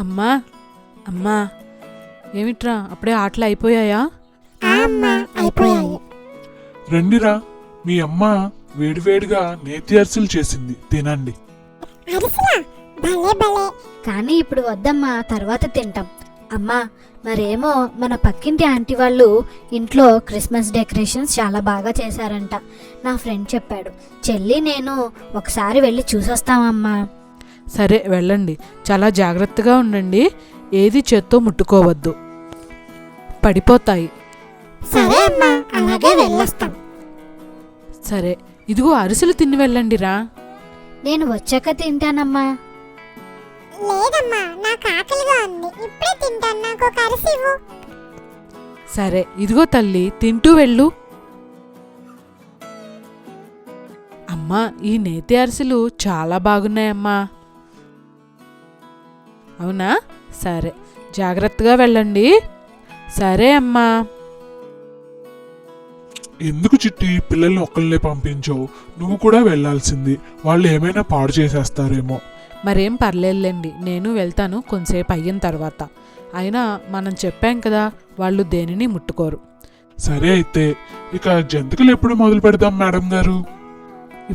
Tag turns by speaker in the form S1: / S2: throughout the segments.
S1: అమ్మా అమ్మా ఏమిట్రా అప్పుడే ఆటలు అయిపోయాయా?
S2: అయిపోయాయి.
S3: రండిరా, మీ అమ్మ వేడివేడిగా నేతి అరిసెలు చేసింది, తినండి.
S2: కానీ ఇప్పుడు వద్దమ్మా, తర్వాత తింటాం. అమ్మా, మరేమో మన పక్కింటి ఆంటీ వాళ్ళు ఇంట్లో క్రిస్మస్ డెకరేషన్స్ చాలా బాగా చేశారంట. నా ఫ్రెండ్ చెప్పాడు. చెల్లి నేను ఒకసారి వెళ్ళి చూసొస్తామమ్మా.
S1: సరే వెళ్ళండి, చాలా జాగ్రత్తగా ఉండండి. ఏది చేత్తో ముట్టుకోవద్దు, పడిపోతాయి.
S2: సరే అమ్మా, అలాగే వెళ్ళొస్తాం.
S1: సరే, ఇదిగో అరిసెలు తిని వెళ్ళండిరా.
S2: నేను వచ్చాక తింటానమ్మా.
S4: లేదమ్మా, నాకు ఆకలిగా ఉంది, ఇప్పుడే తింటాను, నాకు ఒక అరిసి ఇవ్వు.
S1: సరే ఇదిగో తల్లి, తింటూ వెళ్ళు. అమ్మా, ఈ నేతి అరిసెలు చాలా బాగున్నాయమ్మా. అవునా? సరే, జాగ్రత్తగా వెళ్ళండి. సరే అమ్మా.
S3: ఎందుకు చిట్టి పిల్లల్ని ఒక్కళ్ళనే పంపించావు? నువ్వు కూడా వెళ్ళాల్సింది. వాళ్ళు ఏమైనా పాడు చేసేస్తారేమో.
S1: మరేం పర్లేదులేండి, నేను వెళ్తాను కొంతసేపు అయిన తర్వాత. అయినా మనం చెప్పాం కదా, వాళ్ళు దేనిని ముట్టుకోరు.
S3: సరే అయితే ఇక జంతికలు ఎప్పుడు మొదలు పెడదాం మేడం గారు?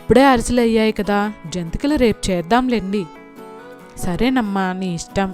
S1: ఇప్పుడే అరిసెలు అయ్యాయి కదా, జంతికలు రేపు చేద్దాంలేండి. సరేనమ్మా, నీ ఇష్టం.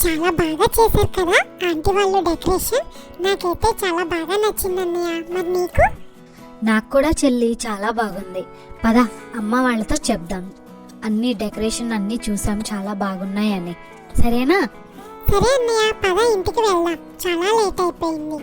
S4: చాలా బాగా చేశారు కదా ఆంటీ వాళ్ళు డెకరేషన్. నాకైతే చాలా బాగా నచ్చింది అన్నయ్య. మరి నీకు?
S2: నాకు కూడా చెల్లి చాలా బాగుంది. పద అమ్మ వాళ్ళతో చెప్దాం, అన్ని డెకరేషన్ అన్నీ చూసాం, చాలా బాగున్నాయని. సరేనా?
S4: సరే అన్నయ్య, పద ఇంటికి వెళ్దాం, చాలా లేట్ అయిపోయింది.